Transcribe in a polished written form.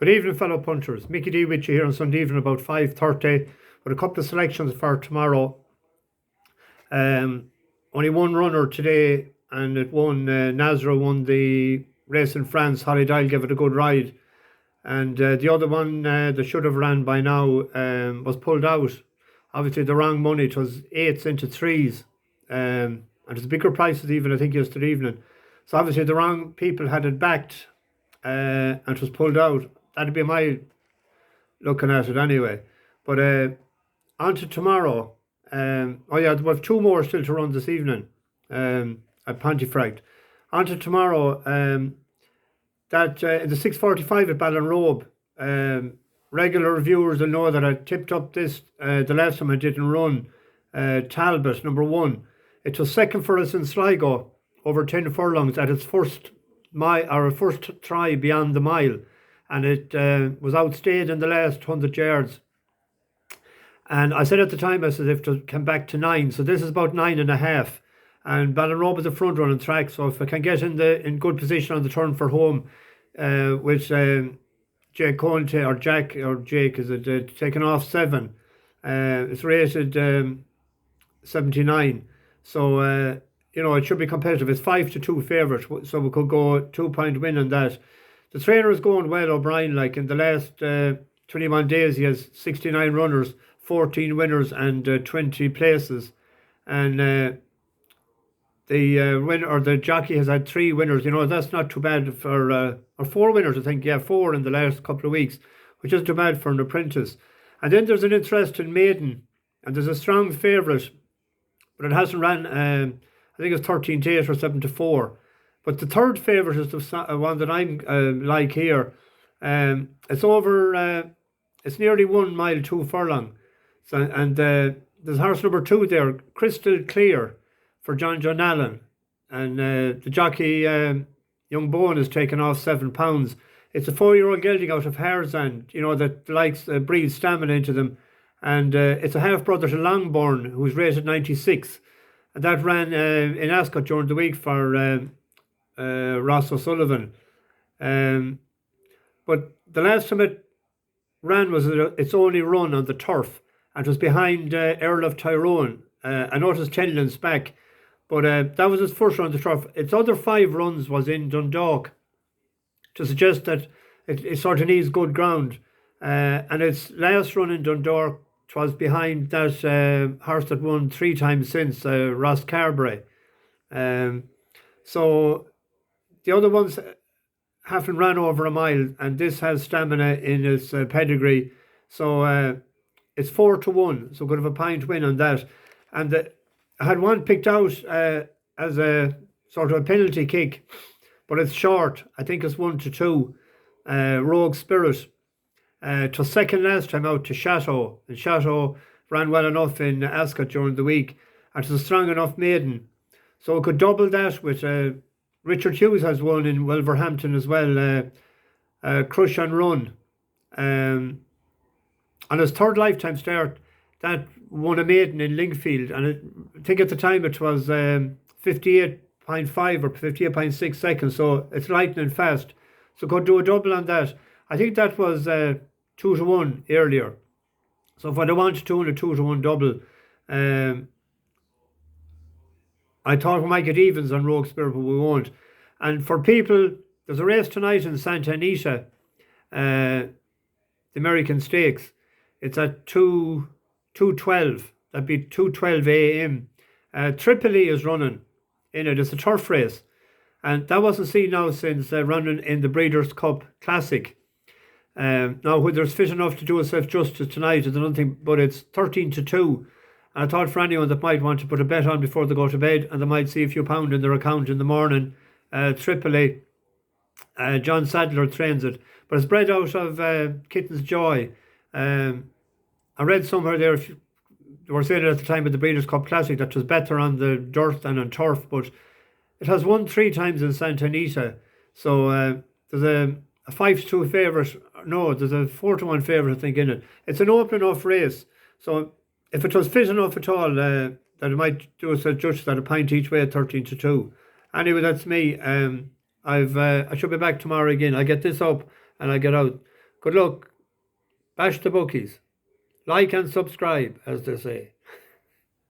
Good evening, fellow punters. Mickey D with you here on Sunday evening about 5:30 with a couple of selections for tomorrow. Only one runner today, and it won. Nazra won the race in France. Holly Dial gave it a good ride, and the other one that should have ran by now was pulled out. Obviously, the wrong money. It was 8s into 3s, and it's bigger prices even I think yesterday evening. So obviously the wrong people had it backed, and it was pulled out. That'd be my looking at it anyway. But on to tomorrow. We have two more still to run this evening at Pontefract. On to tomorrow. That in the 6:45 at Ballinrobe. Regular viewers will know that I tipped up this the last time I didn't run. Talbot, number 1. It was second for us in Sligo over 10 furlongs at its first try beyond the mile. And it was outstayed in the last 100 yards. And I said at the time, I said if it come back to 9. So this is about 9.5. And Ballinrobe is a front running track. So if I can get in good position on the turn for home, with Jake Conte or Jake is it taken off 7. It's rated 79. So it should be competitive. It's 5-2 favourite, so we could go 2-point win on that. The trainer is going well, O'Brien. Like in the last 21 days, he has 69 runners, 14 winners, and 20 places. And the jockey has had 3 winners. That's not too bad for or 4 winners. I think 4 in the last couple of weeks, which isn't too bad for an apprentice. And then there's an interesting maiden, and there's a strong favourite, but it hasn't ran. I think it's 13-8 or 7-4. But the third favourite is the one that I'm like here. It's over. It's nearly 1 mile 2 furlong. So and there's horse number 2 there, Cristal, Clere, for John Allen, and the jockey Young Bowen is taken off £7. It's a 4-year-old gelding out of Hearthstone, that likes breathes stamina into them, and it's a half brother to Longbourn, who's rated 96, and that ran in Ascot during the week for Ross O'Sullivan. But the last time it ran was its only run on the turf, and it was behind Earl of Tyrone. I noticed 10 lengths back, but that was its first run on the turf. Its other 5 runs was in Dundalk, to suggest that it sort of needs good ground. And its last run in Dundalk was behind that horse that won 3 times since, Ross Carberry. So the other ones haven't ran over a mile, and this has stamina in its pedigree. So it's 4-1, so could have a pint win on that. And I had one picked out as a sort of a penalty kick, but it's short. I think it's 1-2. Rogue Spirit. It was second last time out to Chateau, and Chateau ran well enough in Ascot during the week, and it's a strong enough maiden. So it could double that with Richard Hughes has won in Wolverhampton as well, Crush and Run. On his third lifetime start, that won a maiden in Lingfield, and I think at the time it was 58.5 or 58.6 seconds, so it's lightning fast. So could do a double on that. I think that was 2-1 earlier. So if I don't want to win a 2-1 double, I thought we might get evens on Rogue Spirit, but we won't. And for people, there's a race tonight in Santa Anita, the American Stakes. It's at 2:12. That'd be 2:12 a.m. Tripoli is running in it. It's a turf race, and that wasn't seen now since running in the Breeders' Cup Classic. Now, whether it's fit enough to do itself justice tonight is another thing, but it's 13-2. And I thought for anyone that might want to put a bet on before they go to bed, and they might see a few pound in their account in the morning, Tripoli, John Sadler trains it, but it's bred out of Kitten's Joy. I read somewhere there, they were saying it at the time of the Breeders' Cup Classic, that it was better on the dirt than on turf, but it has won 3 times in Santa Anita. So there's a 5-2 favourite. No, there's a 4-1 favourite, I think, in it. It's an open enough race. So if it was fit enough at all, that it might do us a judge that a pint each way at 13-2. Anyway, that's me. I should be back tomorrow again. I get this up and I get out. Good luck. Bash the bookies. Like and subscribe, as they say.